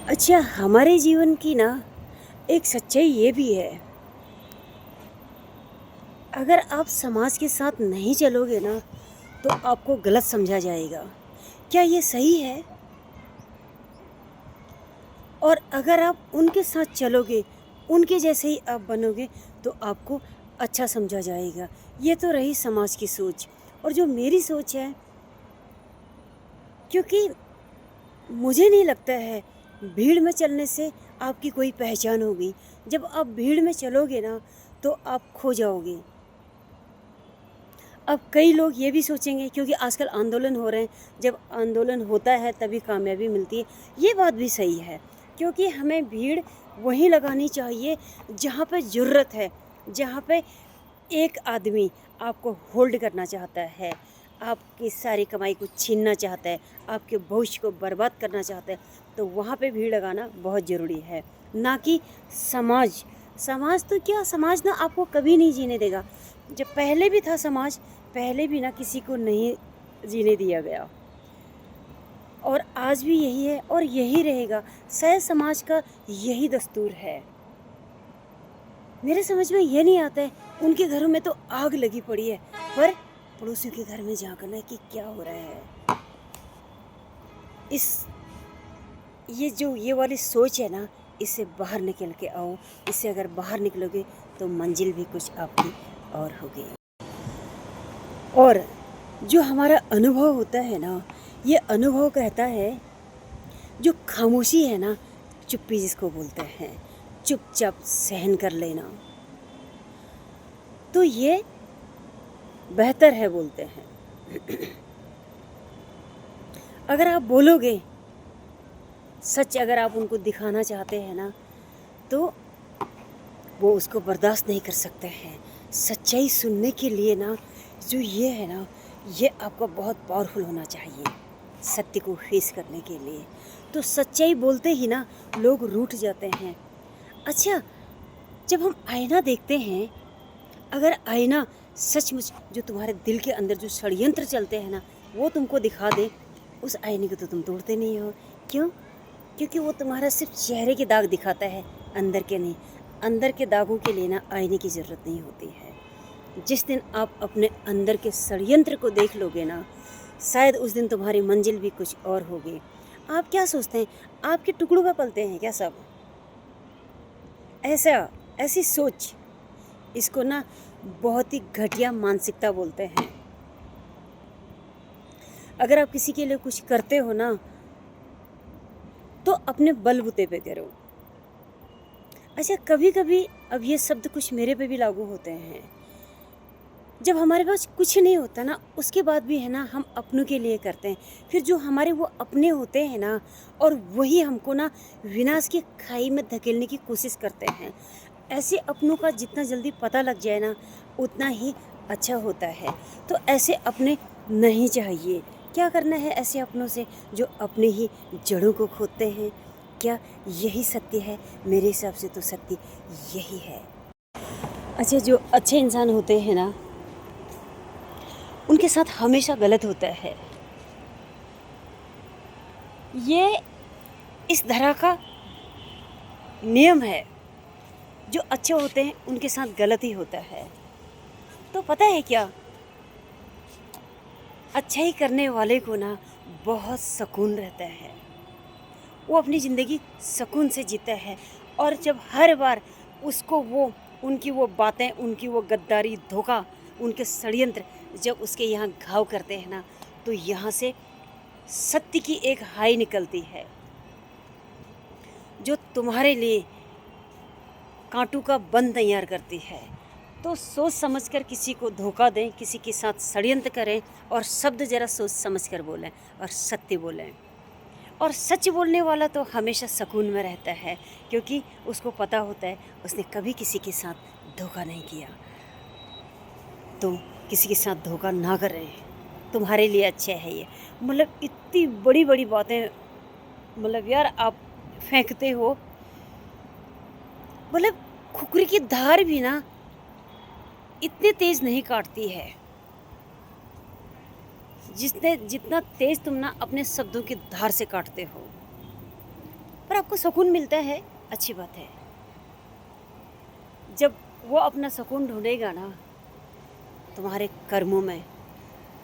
अच्छा, हमारे जीवन की ना एक सच्चाई ये भी है, अगर आप समाज के साथ नहीं चलोगे ना तो आपको गलत समझा जाएगा। क्या ये सही है? और अगर आप उनके साथ चलोगे, उनके जैसे ही आप बनोगे तो आपको अच्छा समझा जाएगा। ये तो रही समाज की सोच। और जो मेरी सोच है, क्योंकि मुझे नहीं लगता है भीड़ में चलने से आपकी कोई पहचान होगी। जब आप भीड़ में चलोगे ना तो आप खो जाओगे। अब कई लोग ये भी सोचेंगे, क्योंकि आजकल आंदोलन हो रहे हैं, जब आंदोलन होता है तभी कामयाबी मिलती है। ये बात भी सही है, क्योंकि हमें भीड़ वहीं लगानी चाहिए जहाँ पे ज़रूरत है, जहाँ पे एक आदमी आपको होल्ड करना चाहता है, आपकी सारी कमाई को छीनना चाहता है, आपके भविष्य को बर्बाद करना चाहता है, तो वहाँ पे भीड़ लगाना बहुत ज़रूरी है। ना कि समाज। समाज तो क्या, समाज ना आपको कभी नहीं जीने देगा। जब पहले भी था समाज, पहले भी ना किसी को नहीं जीने दिया गया, और आज भी यही है और यही रहेगा। शायद समाज का यही दस्तूर है। मेरे समझ में ये नहीं आता है, उनके घरों में तो आग लगी पड़ी है, पर पड़ोसियों के घर में झांकना है कि क्या हो रहा है। इस ये वाली सोच है ना, इससे बाहर निकल के आओ। इससे अगर बाहर निकलोगे तो मंजिल भी कुछ आपकी और होगी। और जो हमारा अनुभव होता है ना, ये अनुभव कहता है, जो खामोशी है ना, चुप्पी जिसको बोलते हैं, चुपचाप सहन कर लेना, तो ये बेहतर है बोलते हैं। अगर आप बोलोगे सच, अगर आप उनको दिखाना चाहते हैं ना, तो वो उसको बर्दाश्त नहीं कर सकते हैं। सच्चाई सुनने के लिए ना, जो ये है ना, ये आपको बहुत पावरफुल होना चाहिए सत्य को फेस करने के लिए। तो सच्चाई बोलते ही ना लोग रूठ जाते हैं। अच्छा, जब हम आईना देखते हैं, अगर आईना सचमुच जो तुम्हारे दिल के अंदर जो षड्यंत्र चलते हैं ना, वो तुमको दिखा दे, उस आईने को तो तुम तोड़ते नहीं हो। क्यों? क्योंकि वो तुम्हारा सिर्फ चेहरे के दाग दिखाता है, अंदर के नहीं। अंदर के दागों के लिए ना आईने की ज़रूरत नहीं होती है। जिस दिन आप अपने अंदर के षड्यंत्र को देख लोगे ना, शायद उस दिन तुम्हारी मंजिल भी कुछ और होगी। आप क्या सोचते हैं, आपके टुकड़ों पे पलते हैं क्या सब? ऐसी सोच, इसको ना बहुत ही घटिया मानसिकता बोलते हैं। अगर आप किसी के लिए कुछ करते हो ना, तो अपने बलबूते पे करो। अच्छा, कभी कभी अब ये शब्द कुछ मेरे पे भी लागू होते हैं। जब हमारे पास कुछ नहीं होता ना, उसके बाद भी है ना हम अपनों के लिए करते हैं। फिर जो हमारे वो अपने होते हैं ना, और वही हमको ना विनाश की खाई में धकेलने की कोशिश करते हैं। ऐसे अपनों का जितना जल्दी पता लग जाए ना, उतना ही अच्छा होता है। तो ऐसे अपने नहीं चाहिए। क्या करना है ऐसे अपनों से, जो अपने ही जड़ों को खोदते हैं? क्या यही सत्य है? मेरे हिसाब से तो सत्य यही है। अच्छा, जो अच्छे इंसान होते हैं ना, उनके साथ हमेशा गलत होता है। ये इस धरा का नियम है। जो अच्छे होते हैं उनके साथ गलत ही होता है। तो पता है क्या, अच्छाई करने वाले को ना बहुत सुकून रहता है। वो अपनी ज़िंदगी सुकून से जीता है। और जब हर बार उसको वो उनकी वो बातें, उनकी वो गद्दारी, धोखा, उनके षड्यंत्र जब उसके यहाँ घाव करते हैं ना, तो यहाँ से सत्य की एक हाई निकलती है, जो तुम्हारे लिए कांटों का बन तैयार करती है। तो सोच समझकर किसी को धोखा दें, किसी के साथ षड्यंत्र करें, और शब्द ज़रा सोच समझकर बोलें और सत्य बोलें। और सच बोलने वाला तो हमेशा सुकून में रहता है, क्योंकि उसको पता होता है उसने कभी किसी के साथ धोखा नहीं किया। तो किसी के साथ धोखा ना करें, तुम्हारे लिए अच्छा है ये। मतलब इतनी बड़ी बड़ी बातें, मतलब यार आप फेंकते हो, मतलब खुकरी की धार भी ना इतने तेज नहीं काटती है जितना तेज तुम ना अपने शब्दों की धार से काटते हो। पर आपको सुकून मिलता है, अच्छी बात है। जब वो अपना सुकून ढूंढेगा ना तुम्हारे कर्मों में,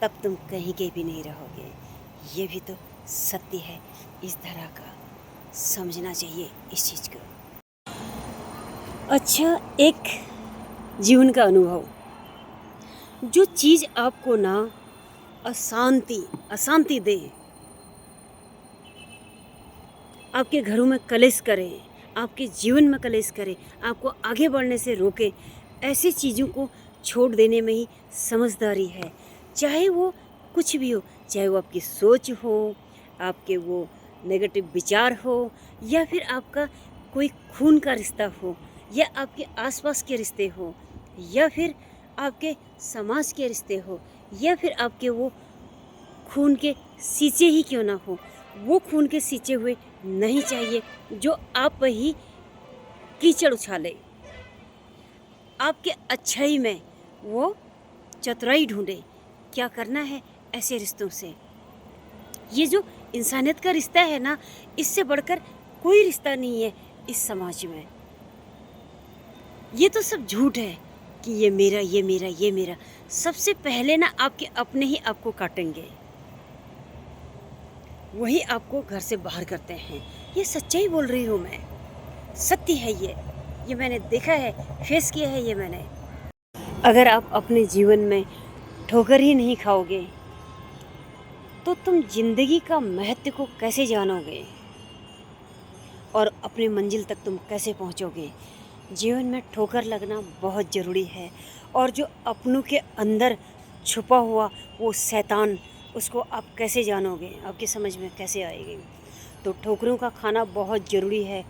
तब तुम कहीं के भी नहीं रहोगे। ये भी तो सत्य है, इस तरह का समझना चाहिए इस चीज़ को। अच्छा, एक जीवन का अनुभव, जो चीज़ आपको ना अशांति दे, आपके घरों में कलेश करे, आपके जीवन में कलेश करे, आपको आगे बढ़ने से रोके, ऐसी चीज़ों को छोड़ देने में ही समझदारी है। चाहे वो कुछ भी हो, चाहे वो आपकी सोच हो, आपके वो नेगेटिव विचार हो, या फिर आपका कोई खून का रिश्ता हो, या आपके आसपास के रिश्ते हो, या फिर आपके समाज के रिश्ते हो, या फिर आपके वो खून के सींचे ही क्यों ना हो, वो खून के सींचे हुए नहीं चाहिए जो आप पर ही कीचड़ उछाले। आपके अच्छाई में वो चतुराई ढूंढे। क्या करना है ऐसे रिश्तों से? ये जो इंसानियत का रिश्ता है ना, इससे बढ़कर कोई रिश्ता नहीं है इस समाज में। ये तो सब झूठ है कि ये मेरा, ये मेरा, ये मेरा। सबसे पहले ना आपके अपने ही आपको काटेंगे, वही आपको घर से बाहर करते हैं। ये सच्चाई बोल रही हूँ मैं, सत्य है ये मैंने देखा है, फेस किया है ये मैंने। अगर आप अपने जीवन में ठोकर ही नहीं खाओगे तो तुम जिंदगी का महत्व को कैसे जानोगे और अपने मंजिल तक तुम कैसे पहुंचोगे? जीवन में ठोकर लगना बहुत ज़रूरी है, और जो अपनों के अंदर छुपा हुआ वो शैतान, उसको आप कैसे जानोगे, आपकी समझ में कैसे आएगी? तो ठोकरों का खाना बहुत ज़रूरी है।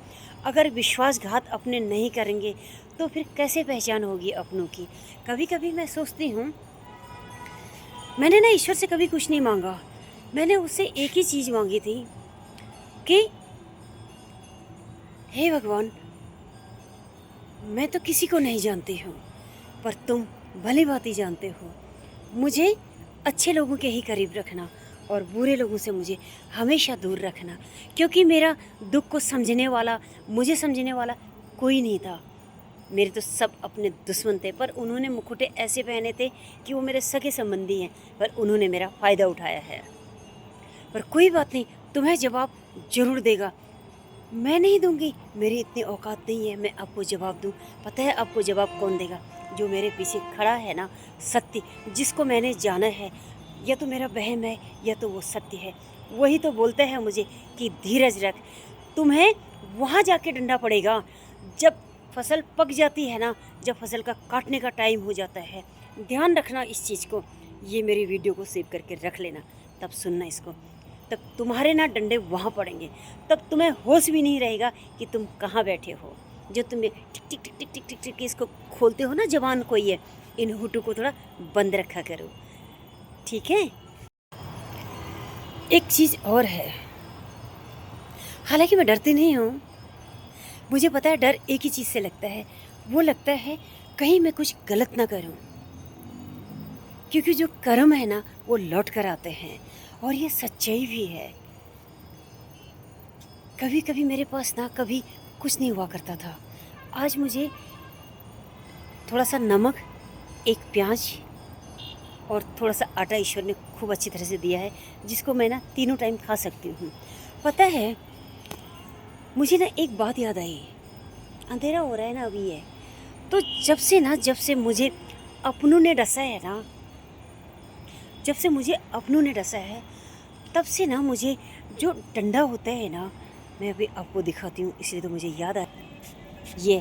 अगर विश्वासघात अपने नहीं करेंगे तो फिर कैसे पहचान होगी अपनों की? कभी कभी मैं सोचती हूँ, मैंने ना ईश्वर से कभी कुछ नहीं मांगा, मैंने उससे एक ही चीज़ मांगी थी कि हे भगवान, मैं तो किसी को नहीं जानती हूँ, पर तुम भली भांति जानते हो। मुझे अच्छे लोगों के ही करीब रखना और बुरे लोगों से मुझे हमेशा दूर रखना, क्योंकि मेरा दुख को समझने वाला, मुझे समझने वाला कोई नहीं था। मेरे तो सब अपने दुश्मन थे, पर उन्होंने मुखौटे ऐसे पहने थे कि वो मेरे सगे संबंधी हैं, पर उन्होंने मेरा फ़ायदा उठाया है। पर कोई बात नहीं, तुम्हें जवाब ज़रूर देगा। मैं नहीं दूंगी, मेरी इतनी औकात नहीं है मैं आपको जवाब दूं। पता है आपको जवाब कौन देगा? जो मेरे पीछे खड़ा है ना, सत्य, जिसको मैंने जाना है। या तो मेरा वहम है या तो वो सत्य है। वही तो बोलते हैं मुझे कि धीरज रख, तुम्हें वहाँ जाके डंडा पड़ेगा जब फसल पक जाती है ना, जब फसल का काटने का टाइम हो जाता है। ध्यान रखना इस चीज़ को। ये मेरी वीडियो को सेव करके रख लेना, तब सुनना इसको। तब तुम्हारे ना डंडे वहाँ पड़ेंगे, तब तुम्हें होश भी नहीं रहेगा कि तुम कहाँ बैठे हो। जो तुम टिक टिक टिक टिक टिक टिक टिक इसको खोलते हो ना जबान को, ये इन होठों को थोड़ा बंद रखा करो, ठीक है? एक चीज़ और है, हालांकि मैं डरती नहीं हूँ, मुझे पता है डर एक ही चीज़ से लगता है, वो लगता है कहीं मैं कुछ गलत ना करूँ, क्योंकि जो कर्म है ना वो लौट कर आते हैं, और ये सच्चाई भी है। कभी कभी मेरे पास ना कभी कुछ नहीं हुआ करता था, आज मुझे थोड़ा सा नमक, एक प्याज और थोड़ा सा आटा ईश्वर ने खूब अच्छी तरह से दिया है, जिसको मैं ना तीनों टाइम खा सकती हूँ। पता है मुझे ना एक बात याद आई, अंधेरा हो रहा है ना अभी है, तो जब से मुझे अपनों ने डसा है ना, जब से मुझे अपनों ने डसा है, तब से ना मुझे जो डंडा होता है ना, मैं अभी आपको दिखाती हूँ, इसलिए तो मुझे याद आ ये,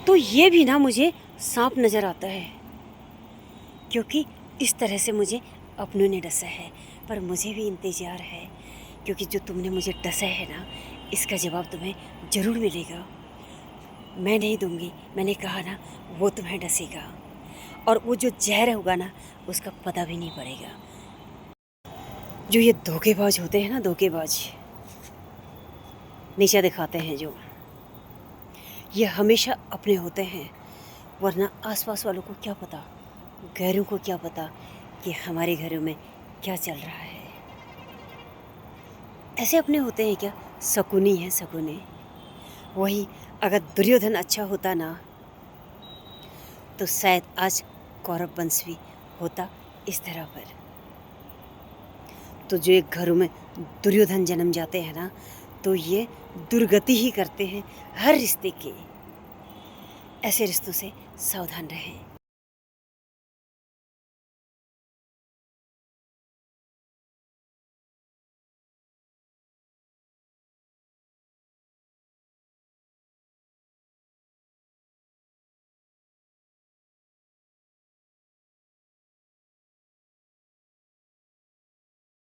तो ये भी ना मुझे सांप नज़र आता है, क्योंकि इस तरह से मुझे अपनों ने डसा है। पर मुझे भी इंतज़ार है, क्योंकि जो तुमने मुझे डसा है ना, इसका जवाब तुम्हें ज़रूर मिलेगा। मैं नहीं दूंगी, मैंने कहा ना, वो तुम्हें डसेगा, और वो जो जहर होगा ना उसका पता भी नहीं पड़ेगा। जो ये धोखेबाज होते हैं ना, धोखेबाज, नीचा दिखाते हैं जो, ये हमेशा अपने होते हैं, वरना आसपास वालों को क्या पता, गैरों को क्या पता कि हमारे घरों में क्या चल रहा है। ऐसे अपने होते हैं क्या? शकुनी है शकुनी। वही अगर दुर्योधन अच्छा होता ना तो शायद आज कौरव वंश भी होता इस तरह पर। तो जो एक घरों में दुर्योधन जन्म जाते हैं ना तो ये दुर्गति ही करते हैं हर रिश्ते के। ऐसे रिश्तों से सावधान रहें।